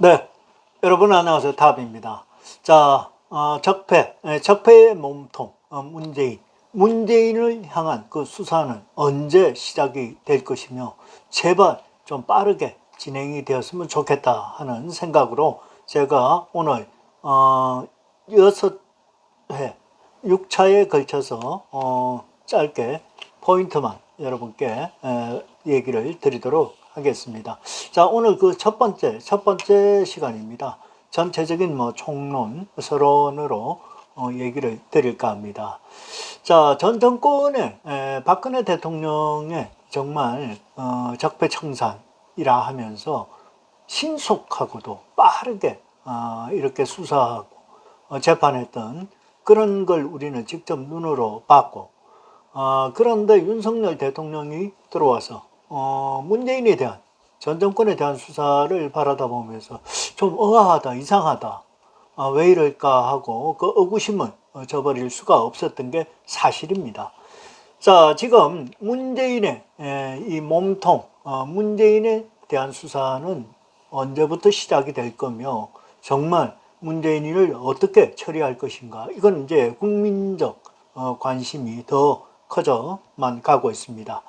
네, 여러분 안녕하세요. 답입니다. 자, 적폐의 몸통, 문재인을 향한 그 수사는 언제 시작이 될 것이며, 제발 좀 빠르게 진행이 되었으면 좋겠다 하는 생각으로 제가 오늘, 6회, 6차에 걸쳐서, 짧게 포인트만 여러분께 얘기를 드리도록 하겠습니다. 자, 오늘 그 첫 번째 시간입니다. 전체적인 총론, 서론으로 얘기를 드릴까 합니다. 자, 전 정권의 박근혜 대통령의 정말 적폐청산이라 하면서 신속하고도 빠르게 이렇게 수사하고 재판했던 그런 걸 우리는 직접 눈으로 봤고, 그런데 윤석열 대통령이 들어와서 문재인에 대한, 전 정권에 대한 수사를 바라다 보면서 좀 의아하다, 이상하다, 왜 이럴까 하고 그 의구심을 저버릴 수가 없었던 게 사실입니다. 자, 지금 문재인의 이 몸통, 문재인에 대한 수사는 언제부터 시작이 될 거며, 정말 문재인을 어떻게 처리할 것인가, 이건 이제 국민적 관심이 더 커져만 가고 있습니다.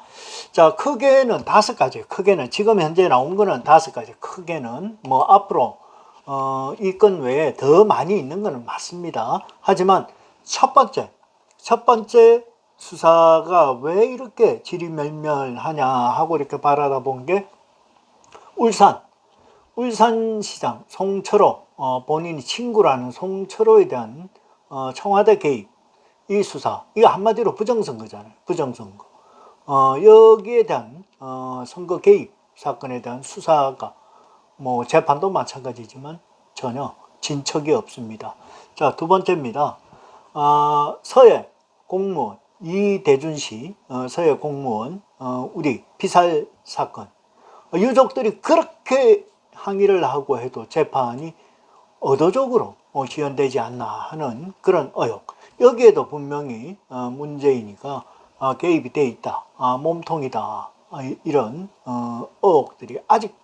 자, 크게는 5가지, 크게는 지금 현재 나온 거는 5가지, 크게는 앞으로 이 건 외에 더 많이 있는 거는 맞습니다. 하지만 첫 번째 수사가 왜 이렇게 지리멸멸하냐 하고 이렇게 바라다 본 게, 울산시장 송철호, 본인이 친구라는 송철호에 대한 청와대 개입, 이 수사, 이거 한마디로 부정선거잖아요. 부정선거. 여기에 대한 선거 개입 사건에 대한 수사가 재판도 마찬가지지만 전혀 진척이 없습니다. 자, 두 번째입니다. 서해 공무원 이대준씨, 서해 공무원 우리 피살 사건, 유족들이 그렇게 항의를 하고 해도 재판이 의도적으로 지연되지 않나 하는 그런 의혹, 여기에도 분명히 문재인이가 개입이 돼 있다, 몸통이다, 이런 의혹들이 아직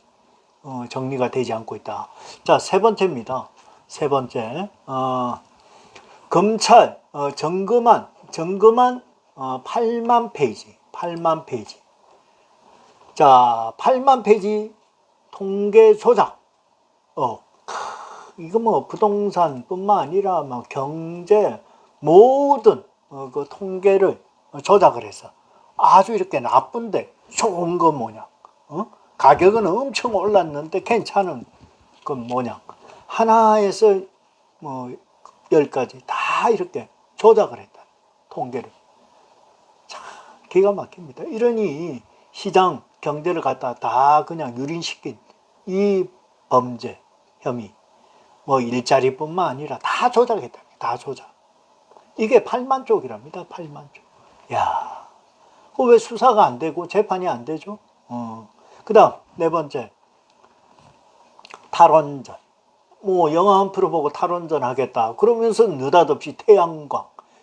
정리가 되지 않고 있다. 자, 세 번째입니다. 세 번째, 검찰 점검안 8만 페이지. 자, 8만 페이지 통계 조작. 이거 부동산뿐만 아니라 경제 모든 그 통계를 조작을 해서 아주 이렇게 나쁜데 좋은 건 뭐냐? 가격은 엄청 올랐는데 괜찮은 건 뭐냐? 하나에서 10가지 다 이렇게 조작을 했다. 통계를. 참 기가 막힙니다. 이러니 시장 경제를 갖다 다 그냥 유린시킨 이 범죄 혐의, 일자리뿐만 아니라 다 조작했다. 다 조작. 이게 8만 쪽이랍니다. 8만 쪽. 야, 왜 수사가 안 되고 재판이 안 되죠? 그 다음 네 번째, 탈원전. 영화 한 프로 보고 탈원전 하겠다 그러면서 느닷없이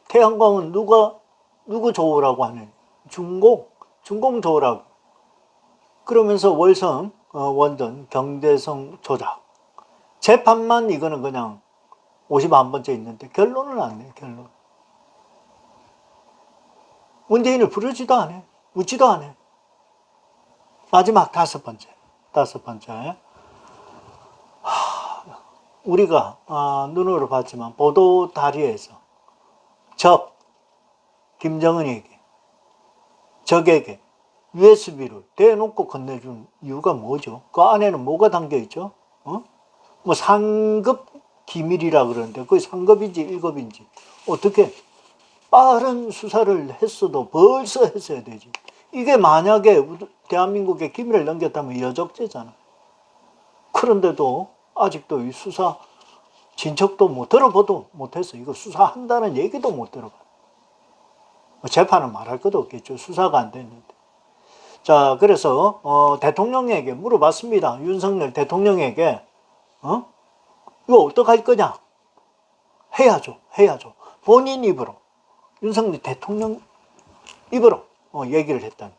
태양광은 누구 좋으라고 하는, 중공 좋으라고 그러면서 월성 원전 경제성 조작. 재판만 이거는 그냥 51번째 있는데 결론은 안 내. 결론. 문재인을 부르지도 않아. 묻지도 않아. 마지막 5번째. 우리가 눈으로 봤지만 보도 다리에서 적에게 USB를 대놓고 건네준 이유가 뭐죠? 그 안에는 뭐가 담겨있죠? 상급 기밀이라 그러는데 그게 상급인지 1급인지 어떻게 빠른 수사를 했어도 벌써 했어야 되지. 이게 만약에 대한민국에 기밀을 넘겼다면 여적죄잖아. 그런데도 아직도 이 수사 진척도 들어보도 못했어. 이거 수사한다는 얘기도 못 들어봐. 재판은 말할 것도 없겠죠. 수사가 안 됐는데. 자, 그래서 대통령에게 물어봤습니다. 윤석열 대통령에게 이거 어떡할 거냐? 해야죠. 본인 입으로, 윤석열 대통령 입으로 얘기를 했다니.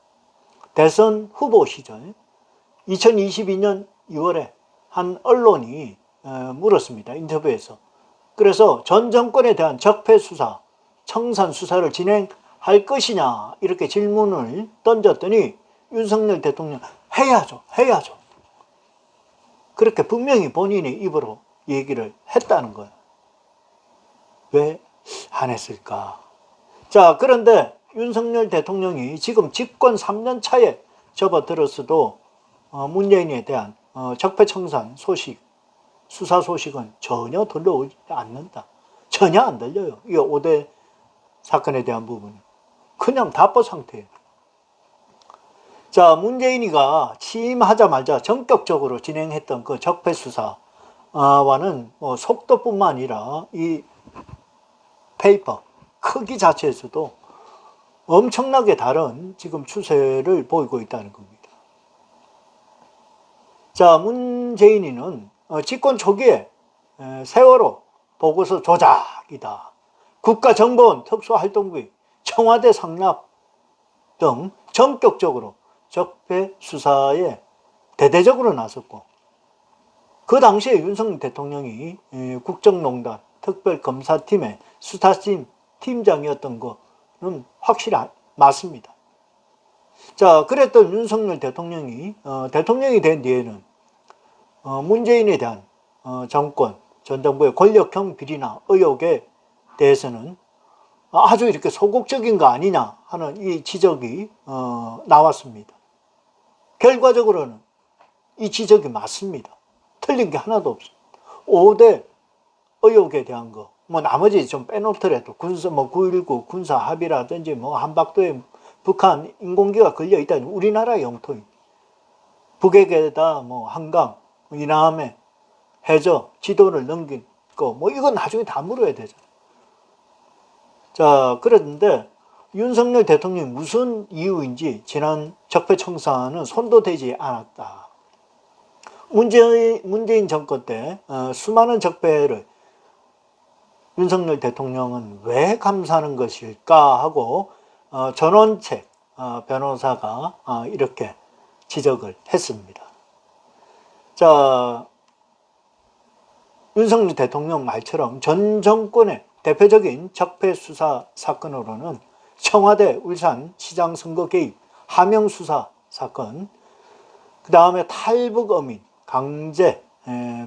대선 후보 시절 2022년 6월에 한 언론이 물었습니다. 인터뷰에서. 그래서 전 정권에 대한 적폐 수사, 청산 수사를 진행할 것이냐 이렇게 질문을 던졌더니 윤석열 대통령 해야죠. 그렇게 분명히 본인의 입으로 얘기를 했다는 거예요. 왜 안 했을까? 자, 그런데 윤석열 대통령이 지금 집권 3년 차에 접어들었어도 문재인에 대한 적폐청산 소식, 수사 소식은 전혀 들려오지 않는다. 전혀 안 들려요. 이 5대 사건에 대한 부분은. 그냥 답보 상태예요. 자, 문재인이가 취임하자마자 전격적으로 진행했던 그 적폐 수사와는 속도뿐만 아니라 이 페이퍼 크기 자체에서도 엄청나게 다른 지금 추세를 보이고 있다는 겁니다. 자, 문재인이는 집권 초기에 세월호 보고서 조작이다. 국가정보원 특수활동비, 청와대 상납 등 전격적으로 적폐 수사에 대대적으로 나섰고, 그 당시에 윤석열 대통령이 국정농단 특별검사팀의 수사팀 팀장이었던 거는 확실히 맞습니다. 자, 그랬던 윤석열 대통령이 대통령이 된 뒤에는 문재인에 대한 정권, 전 정부의 권력형 비리나 의혹에 대해서는 아주 이렇게 소극적인 거 아니냐 하는 이 지적이 나왔습니다. 결과적으로는 이 지적이 맞습니다. 틀린 게 하나도 없습니다. 5대 의혹에 대한 거, 나머지 좀 빼놓더라도 9.19 군사 합의라든지 한박도에 북한 인공기가 걸려 있다니 우리나라 영토인 북에게다 한강, 이남에 해저 지도를 넘긴 거, 이건 나중에 다 물어야 되잖아요. 자, 그런데 윤석열 대통령이 무슨 이유인지 지난 적폐청산은 손도 대지 않았다. 문재인 정권 때 수많은 적폐를 윤석열 대통령은 왜 감사하는 것일까 하고 전원책 변호사가 이렇게 지적을 했습니다. 자, 윤석열 대통령 말처럼 전 정권의 대표적인 적폐 수사 사건으로는 청와대 울산 시장 선거 개입 하명 수사 사건, 그 다음에 탈북 어민 강제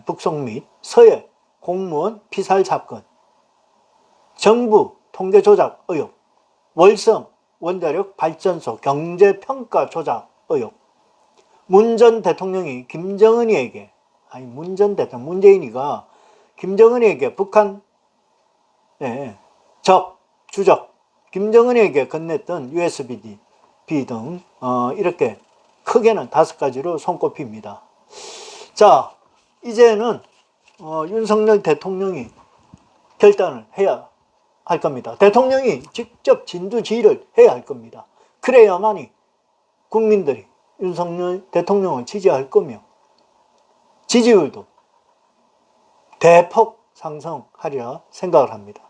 북송 및 서해 공무원 피살 사건, 정부 통계 조작 의혹, 월성 원자력 발전소 경제 평가 조작 의혹, 문 전 대통령이 김정은이에게, 문재인이가 김정은이에게 북한 주적 김정은에게 건넸던 USB 등 이렇게 크게는 5가지로 손꼽힙니다. 자, 이제는 윤석열 대통령이 결단을 해야 할 겁니다. 대통령이 직접 진두지휘를 해야 할 겁니다. 그래야만이 국민들이 윤석열 대통령을 지지할 거며 지지율도 대폭 상승하리라 생각을 합니다.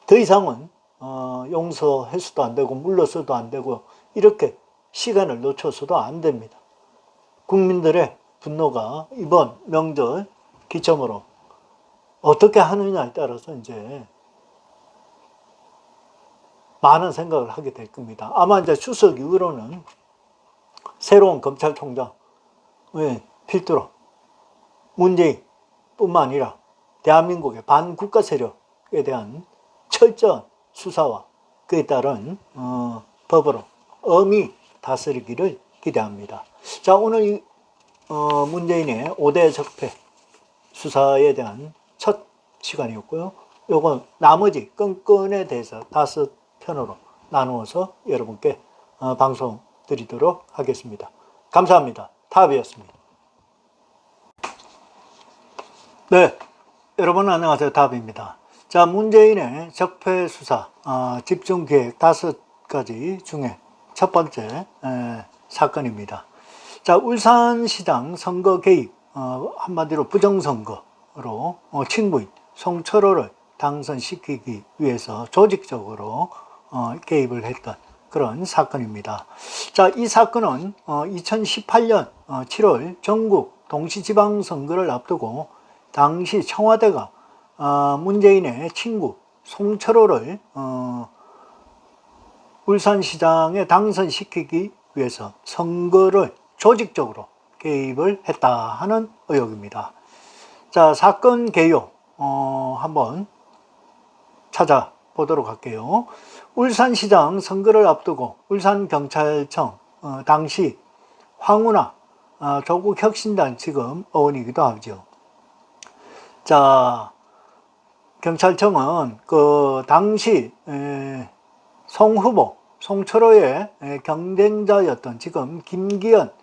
더 이상은 용서해서도 안 되고 물러서도 안 되고 이렇게 시간을 놓쳐서도 안 됩니다. 국민들의 분노가 이번 명절 기점으로 어떻게 하느냐에 따라서 이제 많은 생각을 하게 될 겁니다. 아마 이제 추석 이후로는 새로운 검찰총장의 필두로 문재인뿐만 아니라 대한민국의 반국가 세력에 대한 철저한 수사와 그에 따른 법으로 엄히 다스리기를 기대합니다. 자, 오늘 이 문재인의 5대 적폐 수사에 대한 첫 시간이었고요. 요건 나머지 건건에 대해서 5편으로 나누어서 여러분께 방송 드리도록 하겠습니다. 감사합니다. 탑이었습니다. 네, 여러분 안녕하세요. 탑입니다. 자, 문재인의 적폐 수사 집중계획 5가지 중에 첫 번째 사건입니다. 자, 울산시장 선거 개입, 한마디로 부정선거로 친구인 송철호를 당선시키기 위해서 조직적으로 개입을 했던 그런 사건입니다. 자, 이 사건은 2018년 7월 전국 동시지방선거를 앞두고 당시 청와대가 문재인의 친구 송철호를 울산시장에 당선시키기 위해서 선거를 조직적으로 개입을 했다 하는 의혹입니다. 자, 사건 개요 한번 찾아보도록 할게요. 울산시장 선거를 앞두고 울산경찰청 당시 황운하 조국혁신당 지금 의원이기도 하죠. 자, 경찰청은 그 당시 송 후보, 송철호의 경쟁자였던 지금 김기현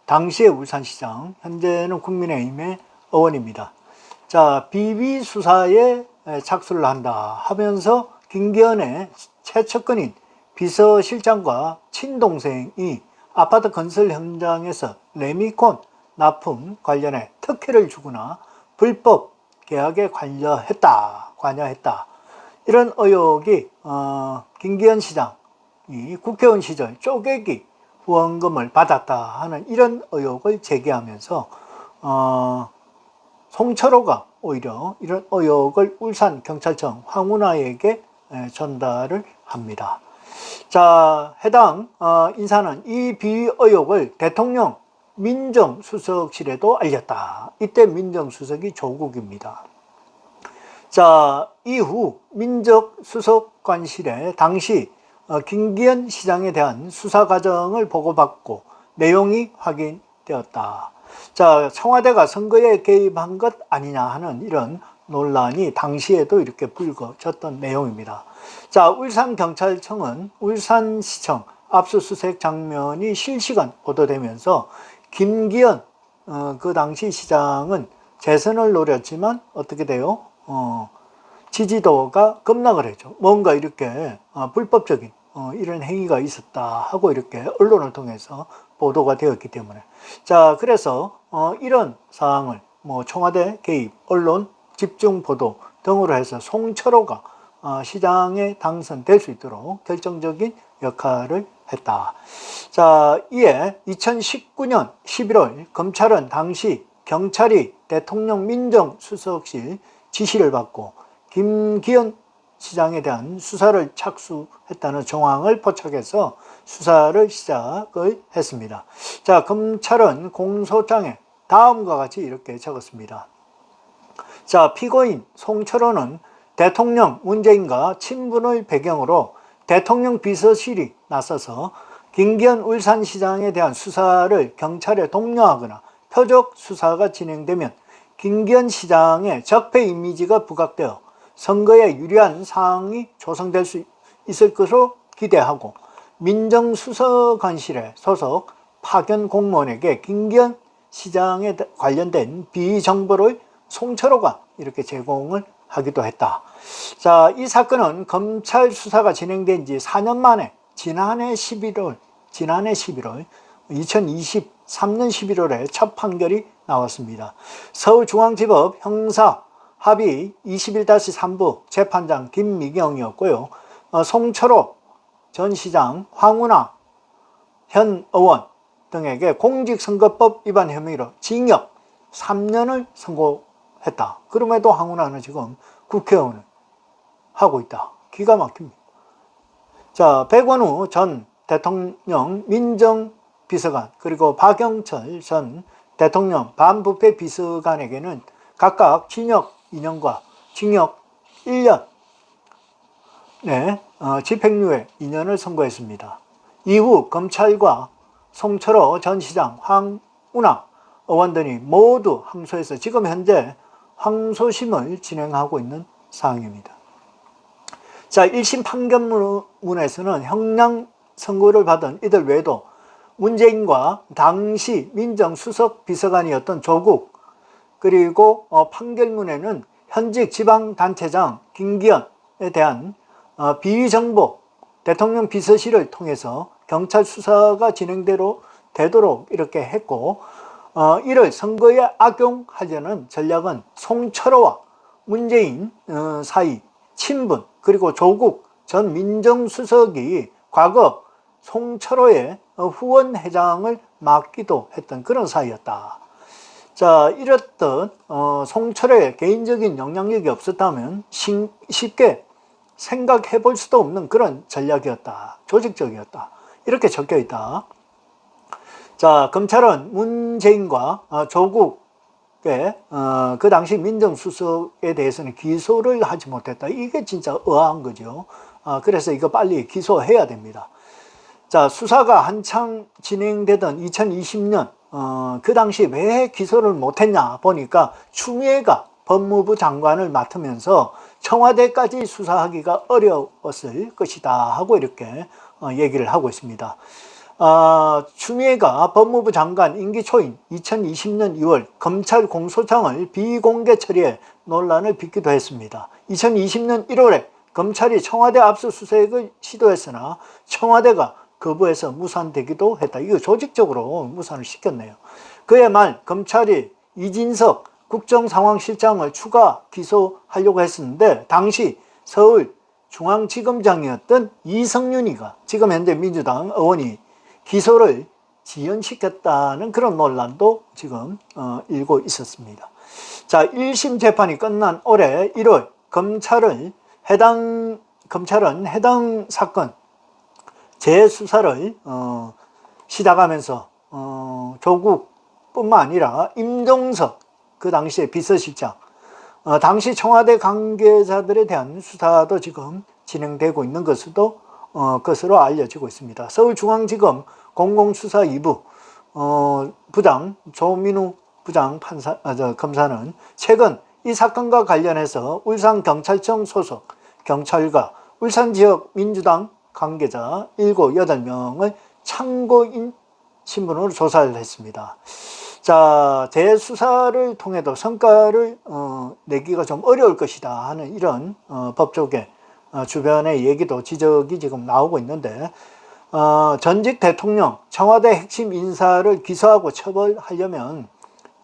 당시의 울산시장, 현재는 국민의힘의 의원입니다. 자, 비비 수사에 착수를 한다 하면서 김기현의 최측근인 비서실장과 친동생이 아파트 건설 현장에서 레미콘 납품 관련해 특혜를 주거나 불법 계약에 관여했다. 이런 의혹이 김기현 시장이 국회의원 시절 쪼개기 후원금을 받았다 하는 이런 의혹을 제기하면서 송철호가 오히려 이런 의혹을 울산경찰청 황운하에게 전달을 합니다. 자, 해당 인사는 이 비위 의혹을 대통령 민정수석실에도 알렸다. 이때 민정수석이 조국입니다. 자, 이후 민정수석관실에 당시 김기현 시장에 대한 수사 과정을 보고받고 내용이 확인되었다. 자, 청와대가 선거에 개입한 것 아니냐 하는 이런 논란이 당시에도 이렇게 불거졌던 내용입니다. 자, 울산경찰청은 울산시청 압수수색 장면이 실시간 보도되면서 김기현 그 당시 시장은 재선을 노렸지만 어떻게 돼요? 지지도가 급락을 했죠. 뭔가 이렇게 불법적인 이런 행위가 있었다 하고 이렇게 언론을 통해서 보도가 되었기 때문에, 자, 그래서 이런 사항을 청와대 개입, 언론 집중 보도 등으로 해서 송철호가 시장에 당선될 수 있도록 결정적인 역할을 했다. 자, 이에 2019년 11월 검찰은 당시 경찰이 대통령 민정수석실 지시를 받고 김기현 시장에 대한 수사를 착수했다는 정황을 포착해서 수사를 시작을 했습니다. 자, 검찰은 공소장에 다음과 같이 이렇게 적었습니다. 자, 피고인 송철호는 대통령 문재인과 친분을 배경으로 대통령 비서실이 나서서 김기현 울산시장에 대한 수사를 경찰에 독려하거나 표적 수사가 진행되면 김기현 시장의 적폐 이미지가 부각되어 선거에 유리한 상황이 조성될 수 있을 것으로 기대하고 민정수석관실에 소속 파견 공무원에게 김기현 시장에 관련된 비정보를 송철호가 이렇게 제공을 하기도 했다. 자, 이 사건은 검찰 수사가 진행된 지 4년 만에 지난해 11월 2023년 11월에 첫 판결이 나왔습니다. 서울중앙지법 형사 합의 21-3부 재판장 김미경이었고요. 송철호 전 시장, 황운하 현 의원 등에게 공직선거법 위반 혐의로 징역 3년을 선고했다. 그럼에도 황운하는 지금 국회의원을 하고 있다. 기가 막힙니다. 자, 백원우 전 대통령 민정비서관 그리고 박영철 전 대통령 반부패 비서관에게는 각각 징역 2년과 징역 1년, 집행유예 2년을 선고했습니다. 이후 검찰과 송철호 전 시장, 황운하 의원 등이 모두 항소해서 지금 현재 항소심을 진행하고 있는 상황입니다. 자, 1심 판결문에서는 형량 선고를 받은 이들 외에도 문재인과 당시 민정수석 비서관이었던 조국, 그리고 판결문에는 현직 지방단체장 김기현에 대한 비정보 대통령 비서실을 통해서 경찰 수사가 진행되도록 이렇게 했고, 이를 선거에 악용하려는 전략은 송철호와 문재인 사이 친분, 그리고 조국 전 민정수석이 과거 송철호의 후원 회장을 맡기도 했던 그런 사이였다. 자, 이랬던 송철호의 개인적인 영향력이 없었다면 쉽게 생각해 볼 수도 없는 그런 전략이었다. 조직적이었다. 이렇게 적혀 있다. 자, 검찰은 문재인과 조국의 그 당시 민정수석에 대해서는 기소를 하지 못했다. 이게 진짜 의아한 거죠. 그래서 이거 빨리 기소해야 됩니다. 자, 수사가 한창 진행되던 2020년 그 당시 왜 기소를 못했냐 보니까 추미애가 법무부 장관을 맡으면서 청와대까지 수사하기가 어려웠을 것이다 하고 이렇게 얘기를 하고 있습니다. 추미애가 법무부 장관 임기 초인 2020년 2월 검찰 공소장을 비공개 처리해 논란을 빚기도 했습니다. 2020년 1월에 검찰이 청와대 압수수색을 시도했으나 청와대가 거부해서 무산되기도 했다. 이거 조직적으로 무산을 시켰네요. 그에 말 검찰이 이진석 국정상황실장을 추가 기소하려고 했었는데 당시 서울중앙지검장이었던 이성윤이가 지금 현재 민주당 의원이 기소를 지연시켰다는 그런 논란도 지금 일고 있었습니다. 자, 1심 재판이 끝난 올해 1월 검찰은 해당 사건 재수사를 시작하면서 조국뿐만 아니라 임종석 그 당시의 비서실장, 당시 청와대 관계자들에 대한 수사도 지금 진행되고 있는 것으로 알려지고 있습니다. 서울중앙지검 공공수사 2부 부장 조민우 부장 검사는 최근 이 사건과 관련해서 울산경찰청 소속 경찰과 울산 지역 민주당 관계자 7, 8명을 참고인 신분으로 조사를 했습니다. 자, 재수사를 통해도 성과를 내기가 좀 어려울 것이다 하는 이런 법조계 주변의 얘기도 지적이 지금 나오고 있는데 전직 대통령 청와대 핵심 인사를 기소하고 처벌하려면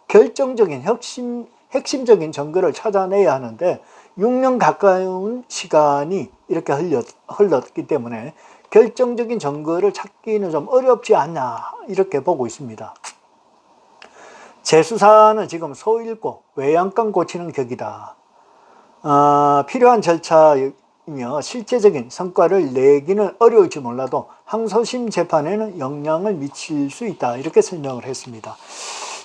결정적인 핵심적인 증거를 찾아내야 하는데 6년 가까운 시간이 이렇게 흘렀기 때문에 결정적인 증거를 찾기는 좀 어렵지 않나 이렇게 보고 있습니다. 재수사는 지금 소 잃고 외양간 고치는 격이다. 필요한 절차이며 실제적인 성과를 내기는 어려울지 몰라도 항소심 재판에는 영향을 미칠 수 있다. 이렇게 설명을 했습니다.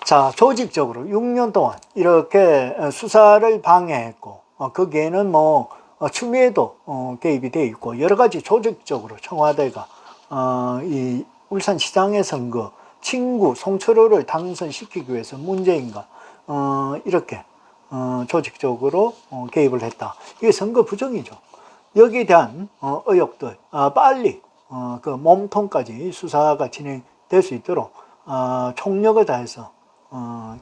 자, 조직적으로 6년 동안 이렇게 수사를 방해했고 거기에는 추미애도 개입이 되어 있고 여러 가지 조직적으로 청와대가 이 울산시장의 선거 친구 송철호를 당선시키기 위해서 문재인과 이렇게 조직적으로 개입을 했다. 이게 선거 부정이죠. 여기에 대한 의혹들 빨리 그 몸통까지 수사가 진행될 수 있도록 총력을 다해서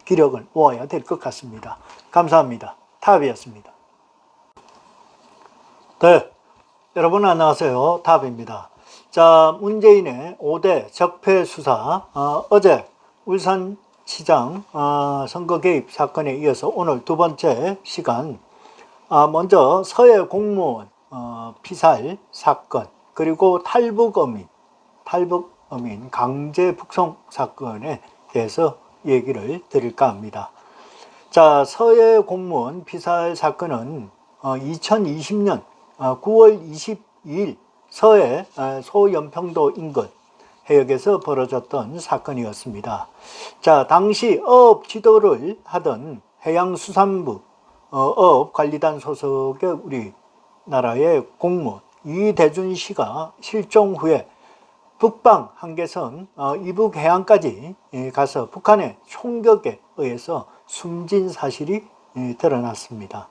기력을 모아야 될 것 같습니다. 감사합니다. 탑이었습니다. 네, 여러분 안녕하세요. 탑입니다. 자, 문재인의 5대 적폐 수사 어제 울산시장 선거 개입 사건에 이어서 오늘 두 번째 시간 먼저 서해 공무원 피살 사건 그리고 탈북어민 강제 북송 사건에 대해서 얘기를 드릴까 합니다. 자, 서해 공무원 피살 사건은 2020년 9월 22일 서해 소연평도 인근 해역에서 벌어졌던 사건이었습니다. 자, 당시 어업 지도를 하던 해양수산부 어업관리단 소속의 우리나라의 공무원 이대준 씨가 실종 후에 북방 한계선 이북 해안까지 가서 북한의 총격에 의해서 숨진 사실이 드러났습니다.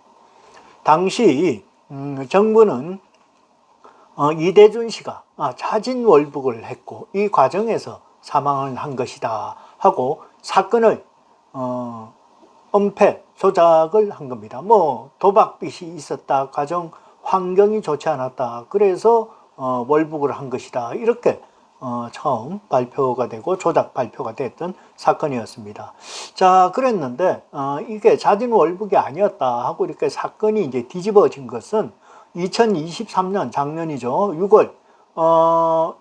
당시 정부는 이대준 씨가 자진월북을 했고 이 과정에서 사망을 한 것이다 하고 사건을 은폐 조작을 한 겁니다. 도박빚이 있었다, 가정 환경이 좋지 않았다, 그래서 월북을 한 것이다, 이렇게 처음 발표가 되고 조작 발표가 됐던 사건이었습니다. 자, 그랬는데 이게 자진월북이 아니었다 하고 이렇게 사건이 이제 뒤집어진 것은 2023년 작년이죠. 6월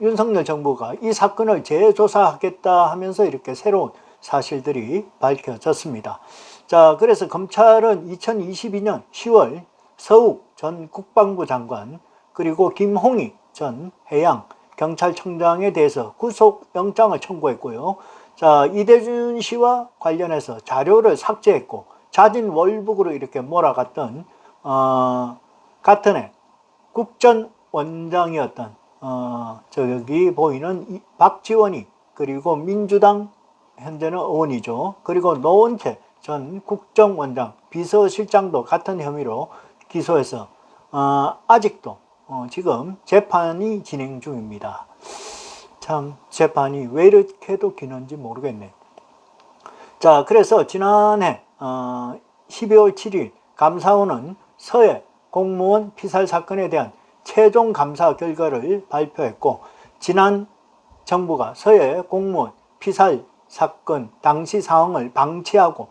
윤석열 정부가 이 사건을 재조사하겠다 하면서 이렇게 새로운 사실들이 밝혀졌습니다. 자, 그래서 검찰은 2022년 10월 서욱 전 국방부 장관 그리고 김홍희 전 해양경찰청장에 대해서 구속영장을 청구했고요. 자, 이대준 씨와 관련해서 자료를 삭제했고 자진 월북으로 이렇게 몰아갔던 같은 해 국전 원장이었던 저기 보이는 박지원이 그리고 민주당 현재는 의원이죠. 그리고 노원채 전 국정원장 비서실장도 같은 혐의로 기소해서 아직도 지금 재판이 진행 중입니다. 참 재판이 왜 이렇게도 기는지 모르겠네. 자, 그래서 지난해 12월 7일 감사원은 서해 공무원 피살 사건에 대한 최종 감사 결과를 발표했고 지난 정부가 서해 공무원 피살 사건 당시 상황을 방치하고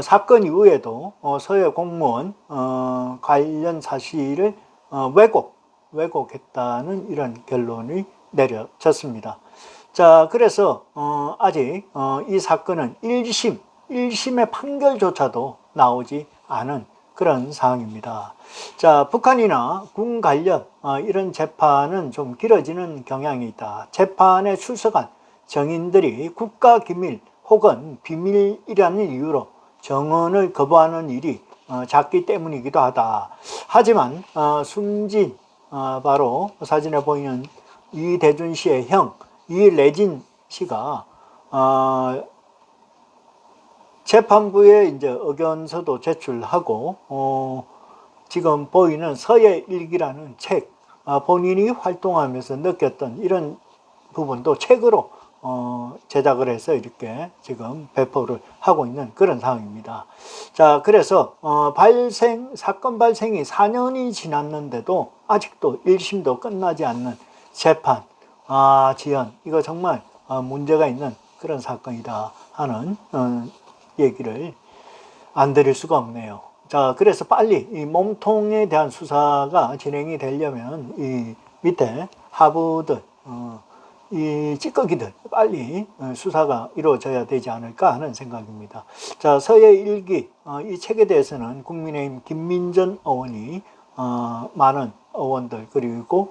사건 이후에도 서해 공무원 관련 사실을 왜곡했다는 이런 결론이 내려졌습니다. 자, 그래서 아직 이 사건은 1심의 판결조차도 나오지 않은 그런 상황입니다. 자, 북한이나 군 관련 이런 재판은 좀 길어지는 경향이 있다. 재판에 출석한 정인들이 국가기밀 혹은 비밀이라는 이유로 정언을 거부하는 일이 잦기 때문이기도 하다. 하지만 숨진 바로 사진에 보이는 이대준 씨의 형 이래진 씨가 재판부에 이제 의견서도 제출하고 지금 보이는 서예 일기라는 책 본인이 활동하면서 느꼈던 이런 부분도 책으로 제작을 해서 이렇게 지금 배포를 하고 있는 그런 상황입니다. 자, 그래서 사건 발생이 4년이 지났는데도 아직도 1심도 끝나지 않는 재판 지연, 이거 정말 문제가 있는 그런 사건이다 하는 얘기를 안 드릴 수가 없네요. 자, 그래서 빨리 이 몸통에 대한 수사가 진행이 되려면 이 밑에 하부들 이 찌꺼기들 빨리 수사가 이루어져야 되지 않을까 하는 생각입니다. 자, 서예 일기 이 책에 대해서는 국민의힘 김민전 의원이 많은 의원들 그리고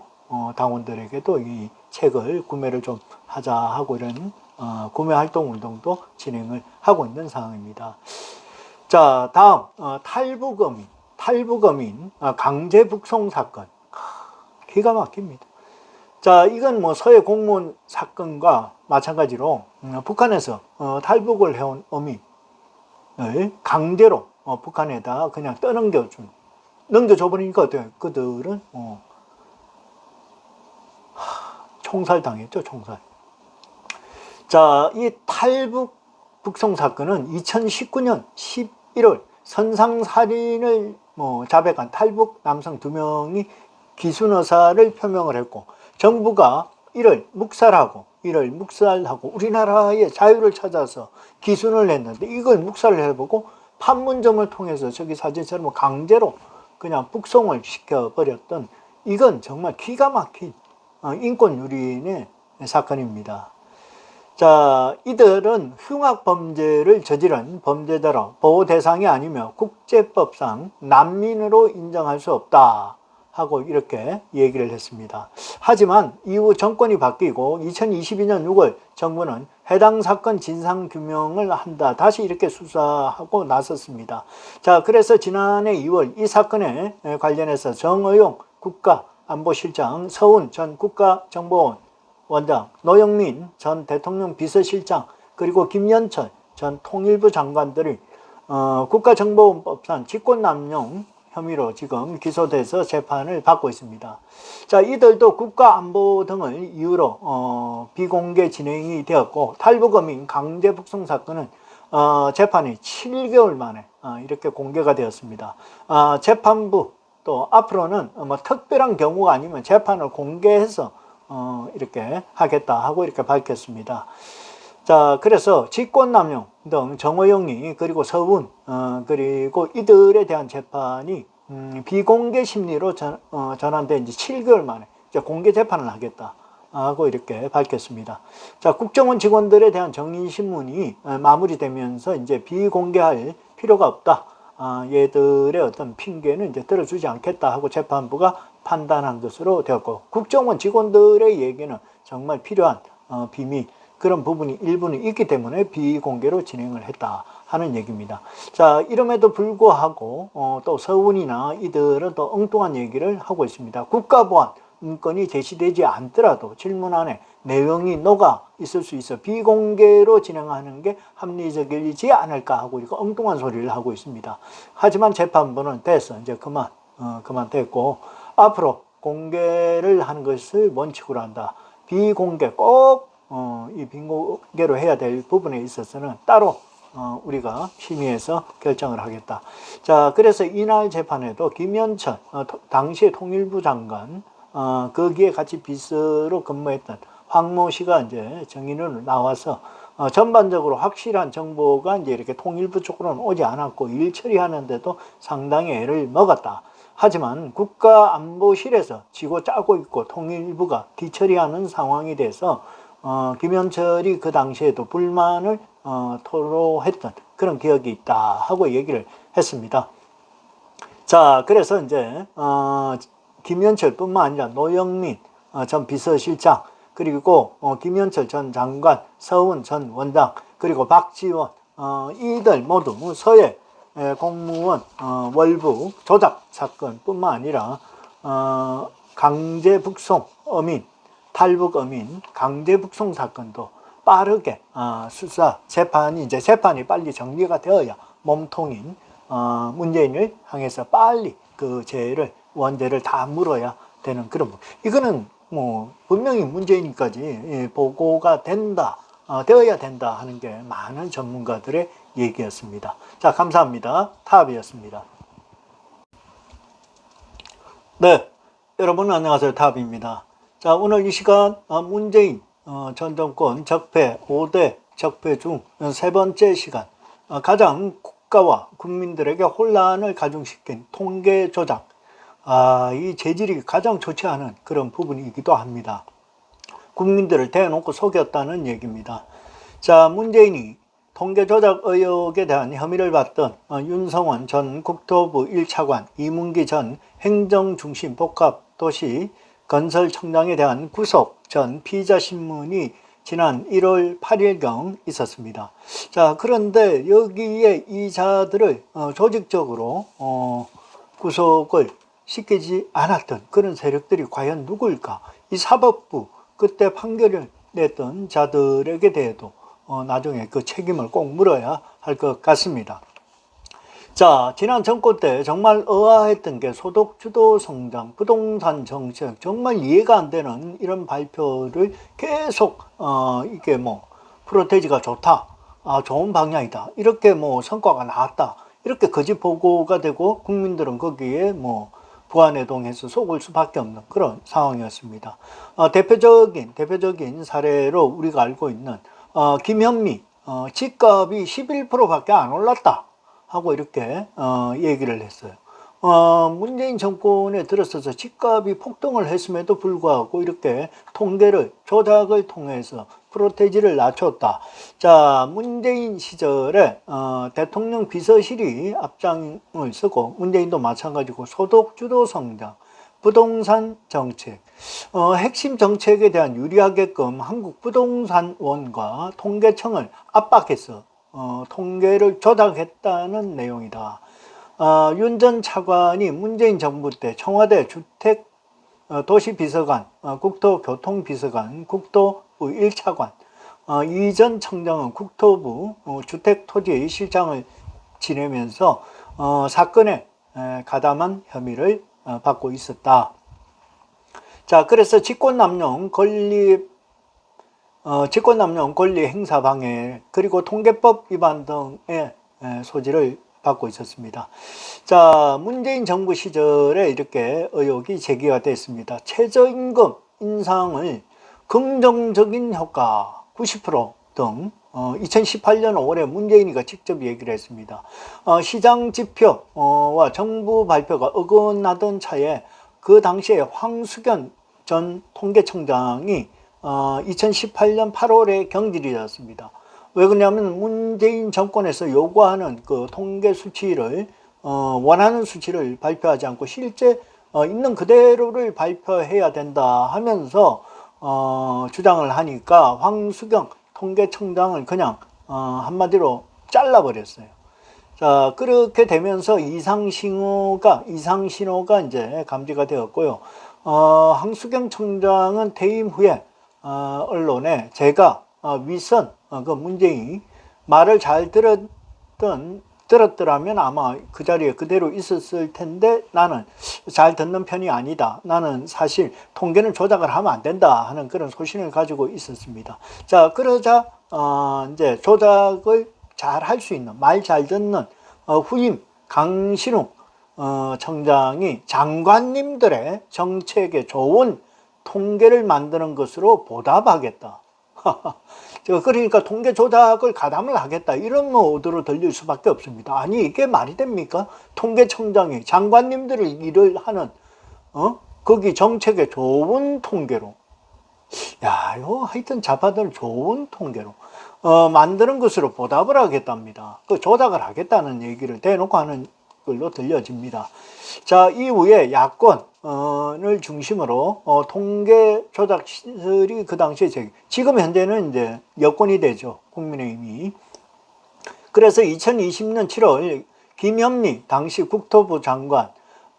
당원들에게도 이 책을 구매를 좀 하자 하고 이런 구매 활동 운동도 진행을 하고 있는 상황입니다. 자, 다음 탈북어민 강제 북송 사건 기가 막힙니다. 자, 이건 뭐 서해 공무원 사건과 마찬가지로 북한에서 탈북을 해온 어민을 강제로 북한에다 그냥 넘겨줘 버리니까 그들은 총살당했죠, 총살. 자, 이 탈북 북송 사건은 2019년 11월 선상살인을 자백한 탈북 남성 2명이 기순 의사를 표명을 했고 정부가 이를 묵살하고 우리나라의 자유를 찾아서 기순을 했는데 이걸 묵살을 해보고 판문점을 통해서 저기 사진처럼 강제로 그냥 북송을 시켜버렸던 이건 정말 기가 막힌 인권 유린의 사건입니다. 자, 이들은 흉악 범죄를 저지른 범죄자로 보호 대상이 아니며 국제법상 난민으로 인정할 수 없다 하고 이렇게 얘기를 했습니다. 하지만 이후 정권이 바뀌고 2022년 6월 정부는 해당 사건 진상규명을 한다. 다시 이렇게 수사하고 나섰습니다. 자, 그래서 지난해 2월 이 사건에 관련해서 정의용 국가안보실장, 서훈 전 국가정보원 원장, 노영민 전 대통령 비서실장, 그리고 김연철 전 통일부 장관들이 국가정보원법상 직권남용 혐의로 지금 기소돼서 재판을 받고 있습니다. 자, 이들도 국가안보 등을 이유로 비공개 진행이 되었고 탈북어민 강제 북송 사건은 재판이 7개월 만에 이렇게 공개가 되었습니다. 재판부 또 앞으로는 특별한 경우가 아니면 재판을 공개해서 이렇게 하겠다 하고 이렇게 밝혔습니다. 자, 그래서 직권남용 등 정호영이 그리고 서훈 그리고 이들에 대한 재판이 비공개 심리로 전환된 지 7개월 만에 이제 공개 재판을 하겠다 하고 이렇게 밝혔습니다. 자, 국정원 직원들에 대한 정인신문이 마무리되면서 이제 비공개할 필요가 없다. 얘들의 어떤 핑계는 이제 들어주지 않겠다 하고 재판부가 판단한 것으로 되었고, 국정원 직원들의 얘기는 정말 필요한 비밀 그런 부분이 일부는 있기 때문에 비공개로 진행을 했다 하는 얘기입니다. 자, 이름에도 불구하고 또 서훈이나 이들은 또 엉뚱한 얘기를 하고 있습니다. 국가보안 문건이 제시되지 않더라도 질문안에 내용이 녹아 있을 수 있어 비공개로 진행하는 게 합리적이지 않을까 하고 이거 엉뚱한 소리를 하고 있습니다. 하지만 재판부는 됐어, 이제 그만 됐고, 앞으로 공개를 하는 것을 원칙으로 한다. 비공개 꼭 이 비공개로 해야 될 부분에 있어서는 따로 우리가 심의해서 결정을 하겠다. 자, 그래서 이날 재판에도 김현철 당시의 통일부 장관 거기에 같이 비서로 근무했던 황모 씨가 이제 증인으로 나와서 전반적으로 확실한 정보가 이제 이렇게 통일부 쪽으로는 오지 않았고 일 처리하는데도 상당히 애를 먹었다. 하지만 국가안보실에서 지고 짜고 있고 통일부가 뒤처리하는 상황이 돼서 김현철이 그 당시에도 불만을 토로했던 그런 기억이 있다 하고 얘기를 했습니다. 자, 그래서 이제 김현철뿐만 아니라 노영민 전 비서실장, 그리고 김현철 전 장관, 서훈 전 원장, 그리고 박지원 이들 모두 서해 공무원 월북 조작 사건뿐만 아니라 강제 북송 어민, 탈북 어민 강제 북송 사건도 빠르게 수사 재판이 빨리 정리가 되어야 몸통인 문재인을 향해서 빨리 그 죄를 원죄를 다 물어야 되는 그런 부분. 이거는 뭐 분명히 문재인까지 보고가 되어야 된다 하는 게 많은 전문가들의 얘기였습니다. 자, 감사합니다. 탑이었습니다. 네, 여러분 안녕하세요. 탑입니다. 자, 오늘 이 시간 문재인 전 정권 적폐 5대 적폐 중 세 번째 시간, 가장 국가와 국민들에게 혼란을 가중시킨 통계 조작, 이 재질이 가장 좋지 않은 그런 부분이기도 합니다. 국민들을 대놓고 속였다는 얘기입니다. 자, 문재인이 통계 조작 의혹에 대한 혐의를 받던 윤성원 전 국토부 1차관, 이문기 전 행정중심 복합도시 건설청장에 대한 구속 전 피의자신문이 지난 1월 8일경 있었습니다. 자, 그런데 여기에 이 자들을 조직적으로 구속을 시키지 않았던 그런 세력들이 과연 누구일까? 이 사법부 그때 판결을 냈던 자들에게 대해도 나중에 그 책임을 꼭 물어야 할 것 같습니다. 자, 지난 정권 때 정말 의아했던 게 소득주도 성장, 부동산 정책, 정말 이해가 안 되는 이런 발표를 계속 이게 뭐 프로테지가 좋다, 좋은 방향이다, 이렇게 뭐 성과가 나왔다, 이렇게 거짓 보고가 되고 국민들은 거기에 뭐 부안해동해서 속을 수밖에 없는 그런 상황이었습니다. 대표적인 사례로 우리가 알고 있는 김현미 집값이 11%밖에 안 올랐다 하고 이렇게 얘기를 했어요. 문재인 정권에 들어서서 집값이 폭등을 했음에도 불구하고 이렇게 조작을 통해서 프로테지를 낮췄다. 자, 문재인 시절에 대통령 비서실이 앞장을 서고 문재인도 마찬가지고 소득주도 성장, 부동산 정책, 핵심 정책에 대한 유리하게끔 한국부동산원과 통계청을 압박해서 통계를 조작했다는 내용이다. 윤 전 차관이 문재인 정부 때 청와대 주택도시비서관, 국토교통비서관, 국토부 1차관, 이 전 청장은 국토부 주택토지실장을 지내면서 사건에 가담한 혐의를 받고 있었다. 자, 그래서 직권남용 권리 행사 방해 그리고 통계법 위반 등의 소지를 받고 있었습니다. 자, 문재인 정부 시절에 이렇게 의혹이 제기가 됐습니다. 최저임금 인상을 긍정적인 효과 90% 등 2018년 5월에 문재인이가 직접 얘기를 했습니다. 시장 지표와 정부 발표가 어긋나던 차에 그 당시에 황수견 전 통계청장이 2018년 8월에 경질이 되었습니다. 왜 그러냐면 문재인 정권에서 요구하는 그 통계 수치를 원하는 수치를 발표하지 않고 실제 있는 그대로를 발표해야 된다 하면서 주장을 하니까 황수경 통계청장을 그냥 한마디로 잘라버렸어요. 자, 그렇게 되면서 이상 신호가 이제 감지가 되었고요. 황수경 청장은 퇴임 후에 언론에 제가 윗선 그 문재인이 말을 잘 들었더라면 아마 그 자리에 그대로 있었을 텐데 나는 잘 듣는 편이 아니다. 나는 사실 통계는 조작을 하면 안 된다 하는 그런 소신을 가지고 있었습니다. 자, 그러자 이제 조작을 잘 할 수 있는 말 잘 듣는 후임 강신욱 청장이 장관님들의 정책에 좋은 통계를 만드는 것으로 보답하겠다. 그러니까 통계 조작을 가담을 하겠다 이런 모드로 들릴 수밖에 없습니다. 아니 이게 말이 됩니까? 통계청장이 장관님들을 일을 하는 거기 정책에 좋은 통계로 야 이거 하여튼 자파들 좋은 통계로 만드는 것으로 보답을 하겠답니다. 그 조작을 하겠다는 얘기를 대놓고 하는 걸로 들려집니다. 자, 이후에 야권을 중심으로 통계 조작 시설이 그 당시에 지금 현재는 이제 여권이 되죠. 국민의힘이. 그래서 2020년 7월 김현미 당시 국토부 장관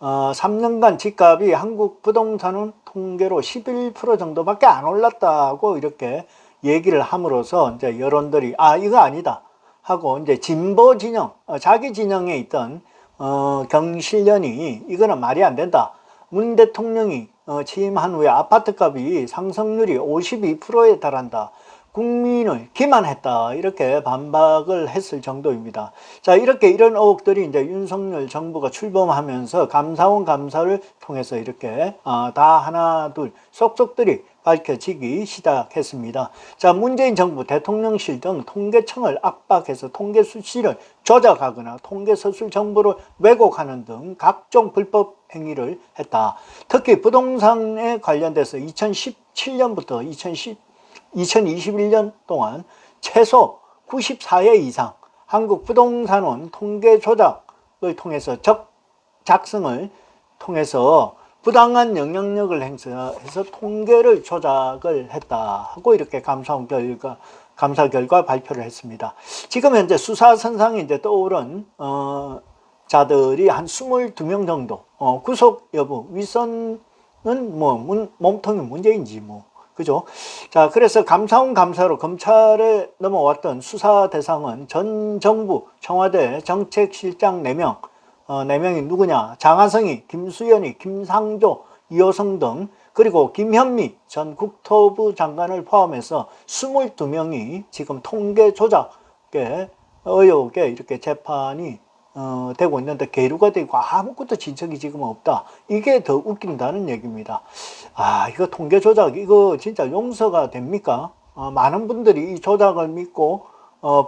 3년간 집값이 한국 부동산은 통계로 11% 정도밖에 안 올랐다고 이렇게 얘기를 함으로써 이제 여론들이 이거 아니다 하고 이제 진보 진영 자기 진영에 있던 경실련이 이거는 말이 안 된다. 문 대통령이 취임한 후에 아파트값이 상승률이 52%에 달한다. 국민을 기만했다. 이렇게 반박을 했을 정도입니다. 자, 이렇게 이런 의혹들이 이제 윤석열 정부가 출범하면서 감사원 감사를 통해서 이렇게 다 하나 둘 쏙쏙들이 밝혀지기 시작했습니다. 자, 문재인 정부 대통령실 등 통계청을 압박해서 통계 수치를 조작하거나 통계 서술 정보를 왜곡하는 등 각종 불법 행위를 했다. 특히 부동산에 관련돼서 2017년부터 2021년 동안 최소 94회 이상 한국 부동산원 통계 조작을 통해서 작성을 통해서 부당한 영향력을 행사해서 통계를 조작을 했다 하고 이렇게 감사 결과 발표를 했습니다. 지금 현재 수사선상에 이제 떠오른 자들이 한 22명 정도 구속 여부 윗선은 몸통이 문제인지 그죠? 자, 그래서 감사원 감사로 검찰에 넘어왔던 수사 대상은 전 정부 청와대 정책실장 4명 4명이 누구냐? 장하성이, 김수현이, 김상조, 이호성 등 그리고 김현미 전 국토부 장관을 포함해서 22명이 지금 통계 조작에 의혹에 이렇게 재판이 되고 있는데 계류가 되고 아무것도 진척이 지금 없다. 이게 더 웃긴다는 얘기입니다. 이거 통계 조작 이거 진짜 용서가 됩니까? 많은 분들이 이 조작을 믿고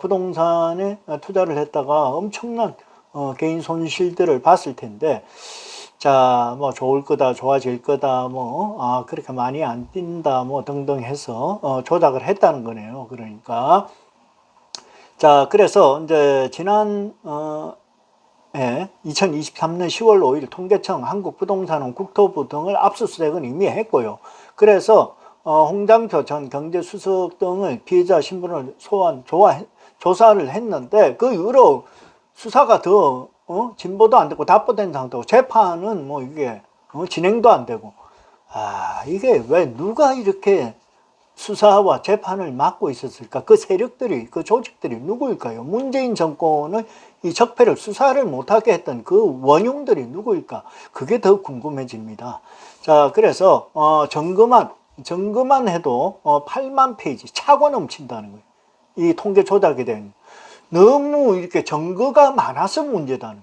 부동산에 투자를 했다가 엄청난 개인 손실들을 봤을 텐데, 자, 좋을 거다, 좋아질 거다, 그렇게 많이 안 뛴다, 등등 해서, 조작을 했다는 거네요. 그러니까. 자, 그래서 이제 지난, 2023년 10월 5일 통계청, 한국부동산원, 국토부 등을 압수수색은 이미 했고요. 그래서, 홍장표 전 경제수석 등을 피해자 신분을 조사를 했는데, 그 이후로 수사가 더 진보도 안 되고 답보된 상태고 재판은 이게 진행도 안 되고 이게 왜 누가 이렇게 수사와 재판을 맡고 있었을까? 그 세력들이 그 조직들이 누구일까요? 문재인 정권의 이 적폐를 수사를 못하게 했던 그 원흉들이 누구일까? 그게 더 궁금해집니다. 자, 그래서 점검만 해도 8만 페이지 차고 넘친다는 거예요. 이 통계 조작에 대한 너무 이렇게 증거가 많아서 문제다는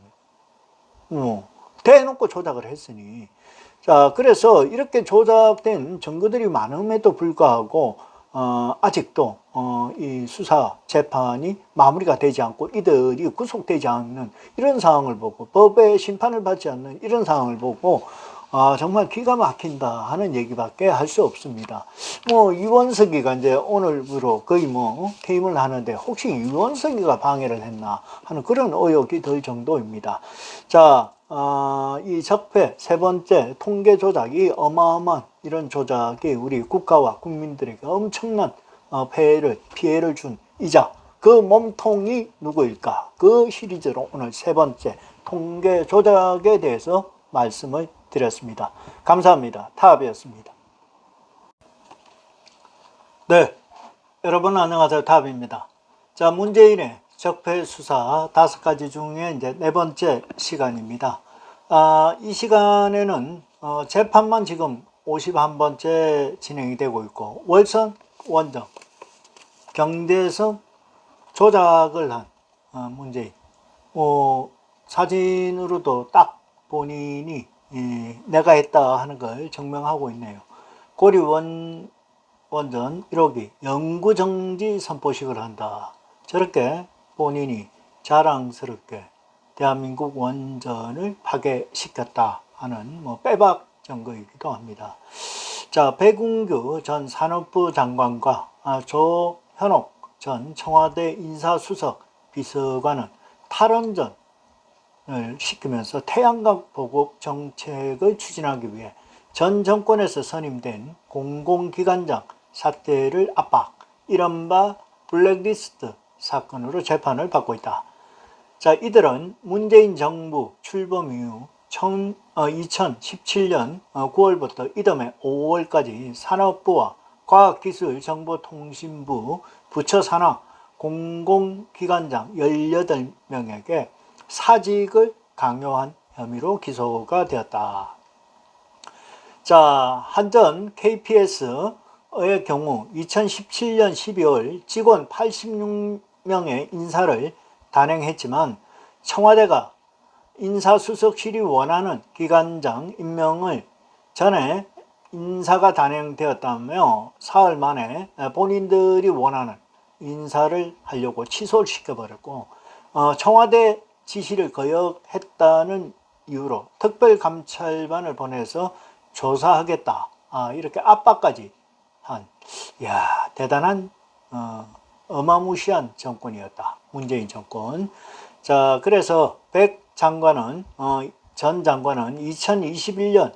거예요. 대놓고 조작을 했으니. 자, 그래서 이렇게 조작된 증거들이 많음에도 불구하고 아직도 이 수사 재판이 마무리가 되지 않고 이들이 구속되지 않는 이런 상황을 보고 법의 심판을 받지 않는 이런 상황을 보고 정말 기가 막힌다 하는 얘기밖에 할 수 없습니다. 뭐 이원석이가 이제 오늘부로 거의 뭐 퇴임을 하는데 혹시 이원석이가 방해를 했나 하는 그런 의혹이 들 정도입니다. 자, 이 적폐 세 번째 통계 조작이 어마어마한 이런 조작이 우리 국가와 국민들에게 엄청난 피해를 준 이자 그 몸통이 누구일까? 그 시리즈로 오늘 세 번째 통계 조작에 대해서 말씀을 드렸습니다. 감사합니다. 타압이었습니다. 네, 여러분 안녕하세요. 타압입니다. 자, 문재인의 적폐 수사 5가지 중에 이제 네 번째 시간입니다. 이 시간에는 재판만 지금 51번째 진행이 되고 있고 월성 원정 경대에서 조작을 한 문재인 사진으로도 딱 본인이 내가 했다 하는 걸 증명하고 있네요. 고리 원전 1호기 영구정지 선포식을 한다. 저렇게 본인이 자랑스럽게 대한민국 원전을 파괴시켰다 하는 뭐 빼박 증거이기도 합니다. 자, 배궁규 전 산업부 장관과 조현옥 전 청와대 인사수석 비서관은 탈원전을 시키면서 태양광 보급 정책을 추진하기 위해 전 정권에서 선임된 공공기관장 사퇴를 압박, 이른바 블랙리스트 사건으로 재판을 받고 있다. 자, 이들은 문재인 정부 출범 이후 2017년 9월부터 이듬해 5월까지 산업부와 과학기술정보통신부 부처 산하 공공기관장 18명에게 사직을 강요한 혐의로 기소가 되었다. 자, 한전 KPS의 경우 2017년 12월 직원 86명의 인사를 단행했지만 청와대가 인사수석실이 원하는 기관장 임명을 전에 인사가 단행되었다며 사흘 만에 본인들이 원하는 인사를 하려고 취소를 시켜버렸고 청와대 지시를 거역했다는 이유로 특별감찰반을 보내서 조사하겠다 이렇게 압박까지 한 대단한 어마무시한 정권이었다. 문재인 정권. 자, 그래서 백 장관은 전 장관은 2021년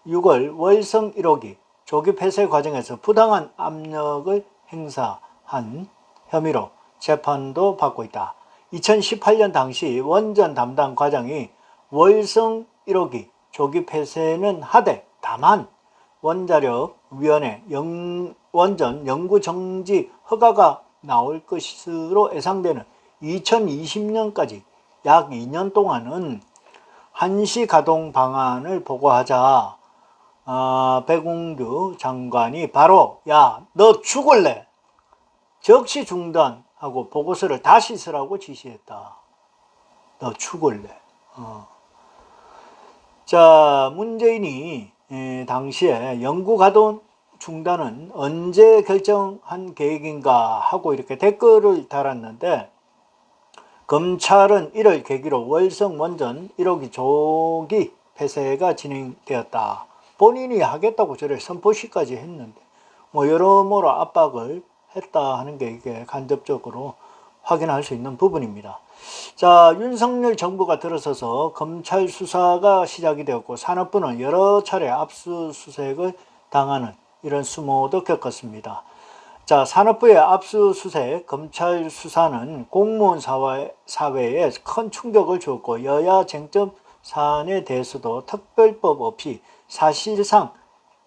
6월 월성 1호기 조기 폐쇄 과정에서 부당한 압력을 행사한 혐의로 재판도 받고 있다. 2018년 당시 원전 담당 과장이 월성 1호기 조기 폐쇄는 하되 다만 원자력위원회 원전 연구 정지 허가가 나올 것으로 예상되는 2020년까지 약 2년 동안은 한시 가동 방안을 보고하자. 배궁규 장관이 바로 너 죽을래? 즉시 중단하고 보고서를 다시 쓰라고 지시했다. 너 죽을래? 자, 문재인이 당시에 연구 가동 중단은 언제 결정한 계획인가 하고 이렇게 댓글을 달았는데 검찰은 이를 계기로 월성 원전 1호기 조기 폐쇄가 진행되었다. 본인이 하겠다고 저를 선포시까지 했는데 뭐 여러모로 압박을 했다 하는 게 이게 간접적으로 확인할 수 있는 부분입니다. 자, 윤석열 정부가 들어서서 검찰 수사가 시작이 되었고 산업부는 여러 차례 압수수색을 당하는 이런 수모도 겪었습니다. 자, 산업부의 압수수색, 검찰 수사는 공무원 사회에 큰 충격을 주었고 여야 쟁점 사안에 대해서도 특별법 없이 사실상